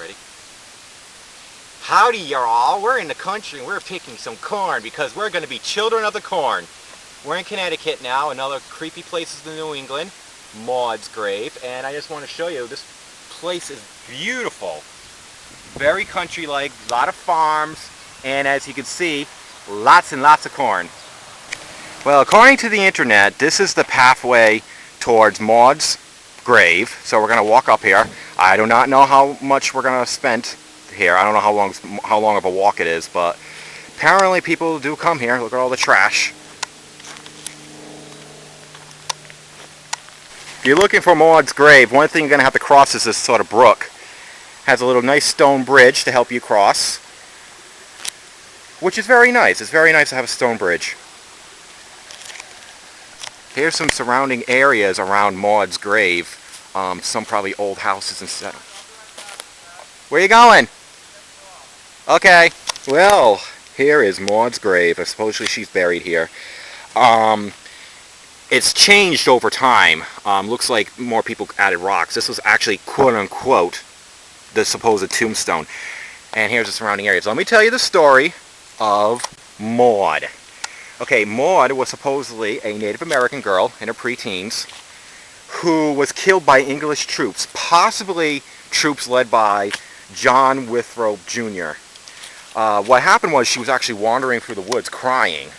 Ready? Howdy, y'all. We're in the country and we're picking some corn because we're going to be children of the corn. We're in Connecticut now, another creepy place in New England, Maudes Grave, and I just want to show you this place is beautiful. Very country-like, a lot of farms, and as you can see, lots and lots of corn. Well, according to the internet, this is the pathway towards Maudes Grave, so we're going to walk up here. I do not know how much we're going to spend here. I don't know how long of a walk it is, but apparently people do come here. Look at all the trash. If you're looking for Maudes Grave, one thing you're going to have to cross is this sort of brook. It has a little nice stone bridge to help you cross, which is very nice. It's very nice to have a stone bridge. Here's some surrounding areas around Maudes Grave. Some probably old houses and stuff. Where you going? Okay. Well, here is Maudes Grave. Supposedly she's buried here. It's changed over time. Looks like more people added rocks. This was actually quote-unquote the supposed tombstone. And here's the surrounding areas. Let me tell you the story of Maude. Okay, Maude was supposedly a Native American girl in her preteens who was killed by English troops, possibly troops led by John Winthrop Jr. What happened was she was actually wandering through the woods crying,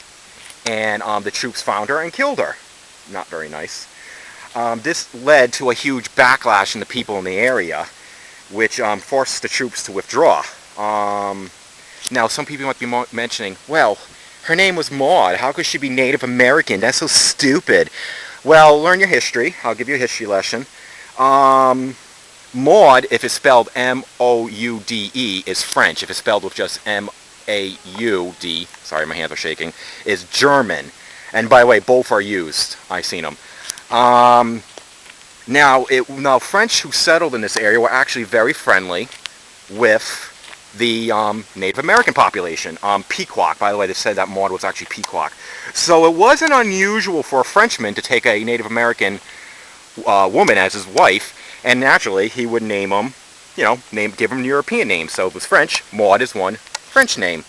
and the troops found her and killed her. Not very nice. This led to a huge backlash in the people in the area, which forced the troops to withdraw. Now, some people might be mentioning, well, her name was Maude. How could she be Native American? That's so stupid. Well, learn your history. I'll give you a history lesson. Maude, if it's spelled M-O-U-D-E, is French. If it's spelled with just M-A-U-D, sorry, my hands are shaking, is German. And by the way, both are used. I've seen them. Now, French who settled in this area were actually very friendly with the Native American population. Pequot, by the way, they said that Maude was actually Pequot. So it wasn't unusual for a Frenchman to take a Native American woman as his wife, and naturally he would name them, give them European names. So if it was French, Maude is one French name.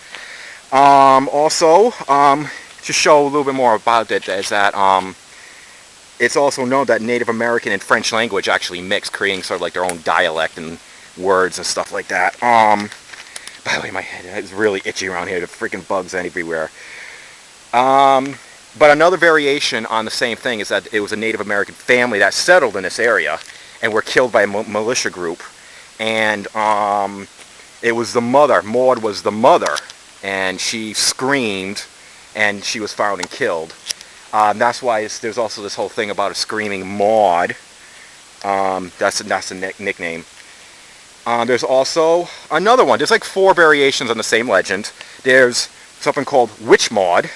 Also, to show a little bit more about it, is that it's also known that Native American and French language actually mix, creating sort of like their own dialect and words and stuff like that. By the way, my head is really itchy around here. The freaking bugs everywhere. But another variation on the same thing is that it was a Native American family that settled in this area and were killed by a militia group. And it was the mother. Maude was the mother. And she screamed and she was found and killed. That's why there's also this whole thing about a screaming Maude. That's the nickname. There's also another one. There's like 4 variations on the same legend. There's something called Witch Maude,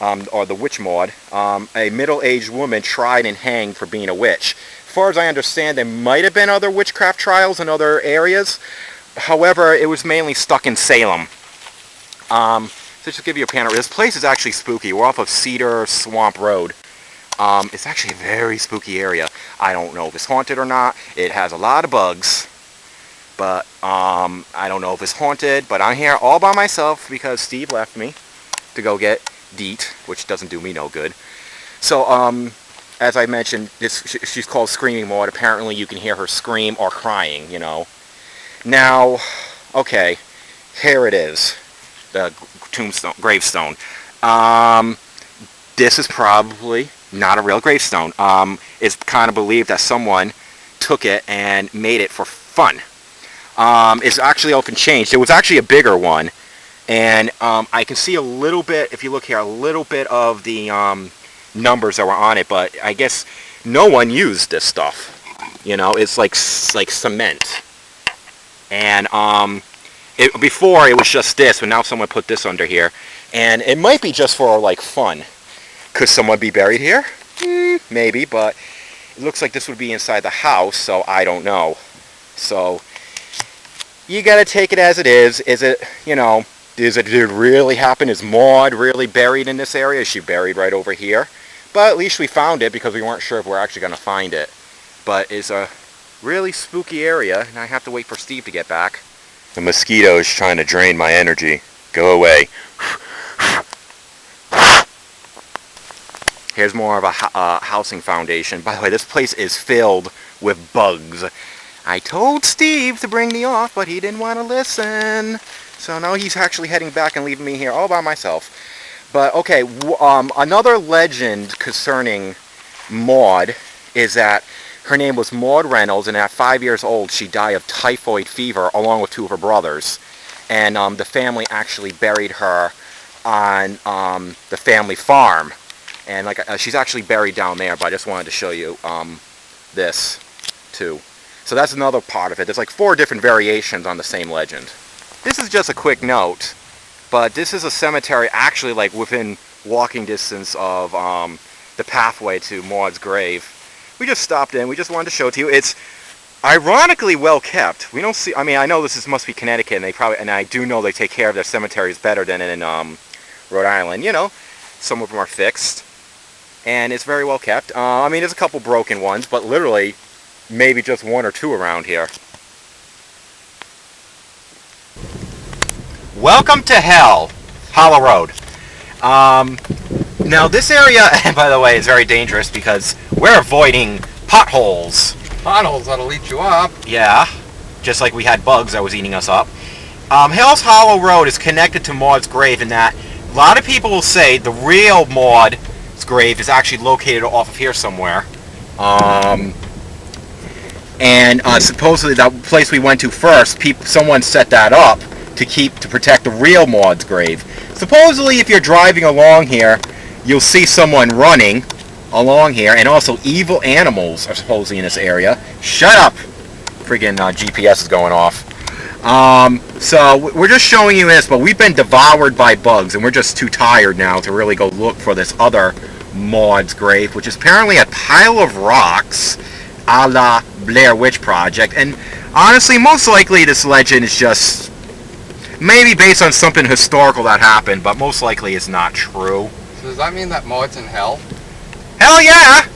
or the Witch Maude. A middle-aged woman tried and hanged for being a witch. As far as I understand, there might have been other witchcraft trials in other areas. However, it was mainly stuck in Salem. So just to give you a panorama, this place is actually spooky. We're off of Cedar Swamp Road. It's actually a very spooky area. I don't know if it's haunted or not. It has a lot of bugs. But I don't know if it's haunted, but I'm here all by myself because Steve left me to go get DEET, which doesn't do me no good. So, as I mentioned, she's called Screaming Maude. Apparently you can hear her scream or crying, Now, okay, here it is, the tombstone, gravestone. This is probably not a real gravestone. It's kind of believed that someone took it and made it for fun. It's actually often changed. It was actually a bigger one, and I can see a little bit, if you look here, a little bit of the numbers that were on it, but I guess no one used this stuff. It's like cement. And before it was just this, but now someone put this under here, and it might be just for like fun. Could someone be buried here? Maybe, but it looks like this would be inside the house, so I don't know. So you gotta take it as it is. Is it, did it really happen? Is Maude really buried in this area? Is she buried right over here? But at least we found it because we weren't sure if we're actually gonna find it. But it's a really spooky area, and I have to wait for Steve to get back. The mosquito is trying to drain my energy. Go away. Here's more of a housing foundation. By the way, this place is filled with bugs. I told Steve to bring me off, but he didn't want to listen. So now he's actually heading back and leaving me here all by myself. But okay, another legend concerning Maude is that her name was Maude Reynolds, and at 5 years old she died of typhoid fever along with two of her brothers. And the family actually buried her on the family farm. And like she's actually buried down there, but I just wanted to show you this too. So that's another part of it. There's like 4 different variations on the same legend. This is just a quick note, but this is a cemetery actually like within walking distance of the pathway to Maudes Grave. We just stopped in. We just wanted to show it to you. It's ironically well kept. We don't see. I mean, I know this must be Connecticut, and I do know they take care of their cemeteries better than in Rhode Island. You know, some of them are fixed, and it's very well kept. I mean, there's a couple broken ones, but literally maybe just 1 or 2 around here. Welcome to hell, Hollow Road. Now this area, by the way, is very dangerous because we're avoiding potholes. Potholes that'll eat you up. Yeah, just like we had bugs that was eating us up. Hell's Hollow Road is connected to Maude's Grave in that a lot of people will say the real Maude's Grave is actually located off of here somewhere. And supposedly that place we went to first, someone set that up to protect the real Maude's Grave. Supposedly, if you're driving along here, you'll see someone running along here, and also evil animals are supposedly in this area. Shut up! Friggin' GPS is going off. So we're just showing you this, but we've been devoured by bugs, and we're just too tired now to really go look for this other Maude's Grave, which is apparently a pile of rocks, a la Blair Witch Project. And honestly, most likely this legend is just maybe based on something historical that happened, but most likely it's not true. So does that mean that Maude's in hell? Hell yeah!